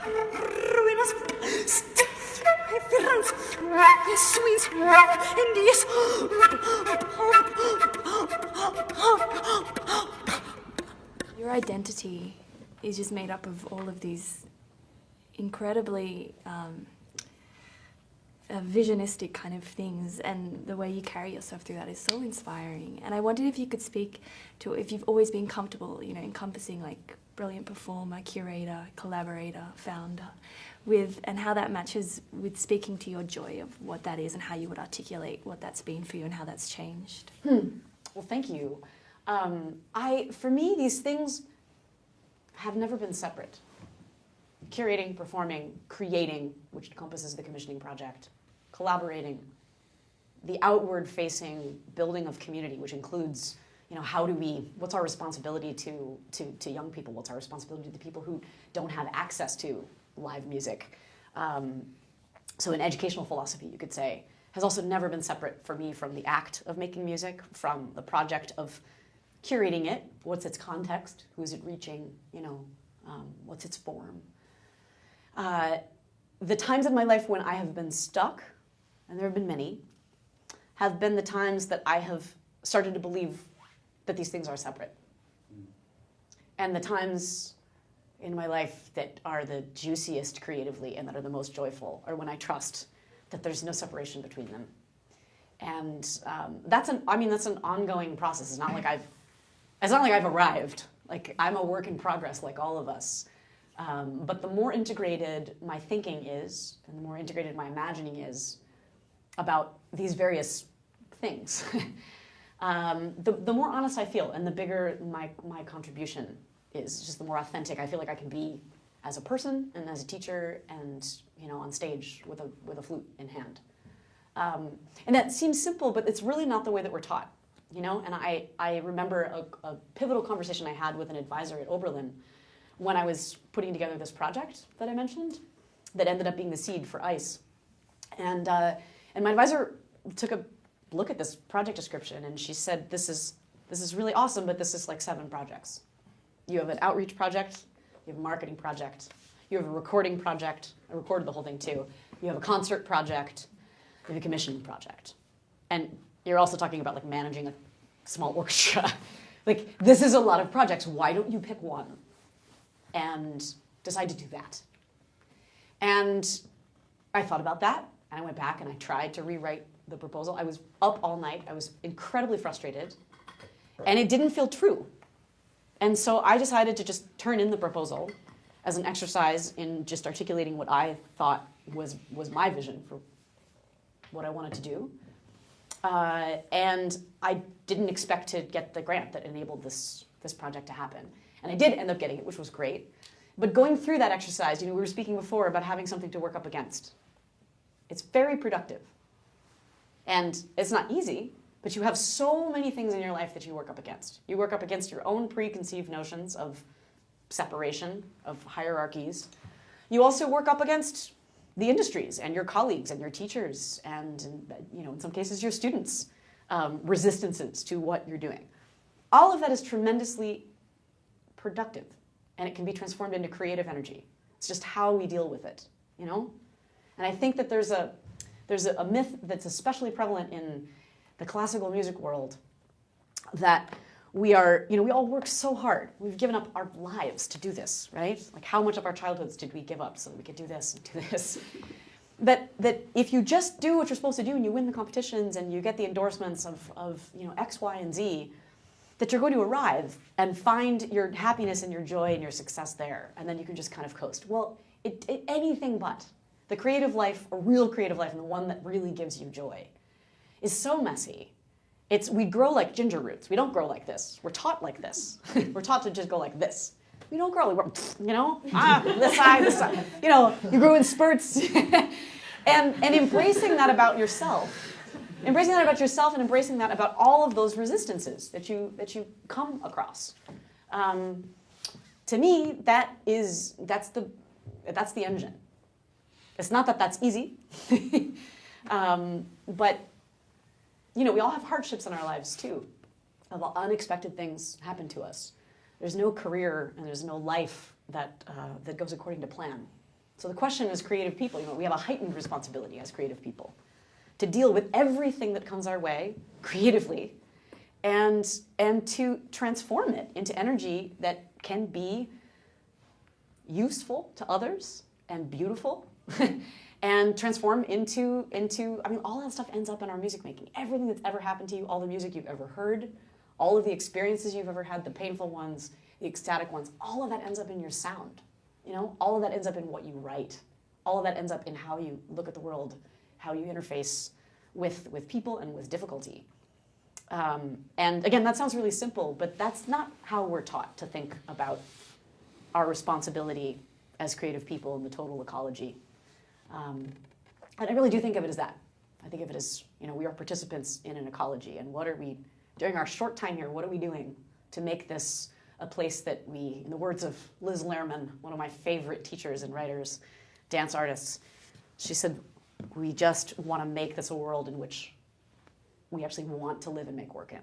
ruinas, efferents, swings, indies. Your identity is just made up of all of these incredibly visionistic kind of things, and the way you carry yourself through that is so inspiring. And I wondered if you could speak to if you've always been comfortable, encompassing like brilliant performer, curator, collaborator, founder, and how that matches with speaking to your joy of what that is and how you would articulate what that's been for you and how that's changed. Well, thank you. For me, these things have never been separate. Curating, performing, creating, which encompasses the commissioning project, collaborating, the outward-facing building of community, which includes, what's our responsibility to young people? What's our responsibility to the people who don't have access to live music? So an educational philosophy, you could say, has also never been separate for me from the act of making music, from the project of curating it. What's its context? Who is it reaching? What's its form? The times in my life when I have been stuck, and there have been many, have been the times that I have started to believe that these things are separate. And the times in my life that are the juiciest creatively and that are the most joyful are when I trust that there's no separation between them. And that's an ongoing process. It's not like I've arrived. Like, I'm a work in progress, like all of us. But the more integrated my thinking is, and the more integrated my imagining is about these various things, the more honest I feel, and the bigger my contribution is, just the more authentic I feel like I can be as a person and as a teacher, and on stage with a flute in hand. And that seems simple, but it's really not the way that we're taught. And I remember a pivotal conversation I had with an advisor at Oberlin when I was putting together this project that I mentioned, that ended up being the seed for ICE. And my advisor took a look at this project description, and she said, this is really awesome, but this is like 7 projects. You have an outreach project, you have a marketing project, you have a recording project. I recorded the whole thing too. You have a concert project, you have a commissioning project. And you're also talking about like managing a small orchestra. Like, this is a lot of projects. Why don't you pick one and decide to do that? And I thought about that, and I went back and I tried to rewrite the proposal. I was up all night. I was incredibly frustrated, and it didn't feel true. And so I decided to just turn in the proposal as an exercise in just articulating what I thought was my vision for what I wanted to do. And I didn't expect to get the grant that enabled this project to happen. And I did end up getting it, which was great. But going through that exercise, we were speaking before about having something to work up against. It's very productive. And it's not easy, but you have so many things in your life that you work up against. You work up against your own preconceived notions of separation, of hierarchies. You also work up against the industries and your colleagues and your teachers and in some cases your students' resistances to what you're doing. All of that is tremendously productive, and it can be transformed into creative energy. It's just how we deal with it, And I think that there's a myth that's especially prevalent in the classical music world, that we are, we all work so hard. We've given up our lives to do this, right? Like, how much of our childhoods did we give up so that we could do this and do this? That if you just do what you're supposed to do and you win the competitions and you get the endorsements of X, Y, and Z, that you're going to arrive and find your happiness and your joy and your success there, and then you can just kind of coast. Well, anything but. The creative life, a real creative life, and the one that really gives you joy, is so messy. We grow like ginger roots. We don't grow like this. We're taught like this. We're taught to just go like this. We don't grow, this side. You grow in spurts. and embracing that about yourself. Embracing that about yourself and embracing that about all of those resistances that you come across. To me, that's the engine. It's not that that's easy, but we all have hardships in our lives too. Unexpected things happen to us. There's no career and there's no life that goes according to plan. So the question as creative people, we have a heightened responsibility as creative people to deal with everything that comes our way creatively and to transform it into energy that can be useful to others and beautiful and transform into all that stuff ends up in our music making. Everything that's ever happened to you, all the music you've ever heard, all of the experiences you've ever had, the painful ones, the ecstatic ones, all of that ends up in your sound. All of that ends up in what you write. All of that ends up in how you look at the world, how you interface with people and with difficulty. And again, that sounds really simple, but that's not how we're taught to think about our responsibility as creative people in the total ecology. And I really do think of it as that. I think of it as, we are participants in an ecology, and what are we, during our short time here, what are we doing to make this a place that we, in the words of Liz Lerman, one of my favorite teachers and writers, dance artists, she said, we just want to make this a world in which we actually want to live and make work in.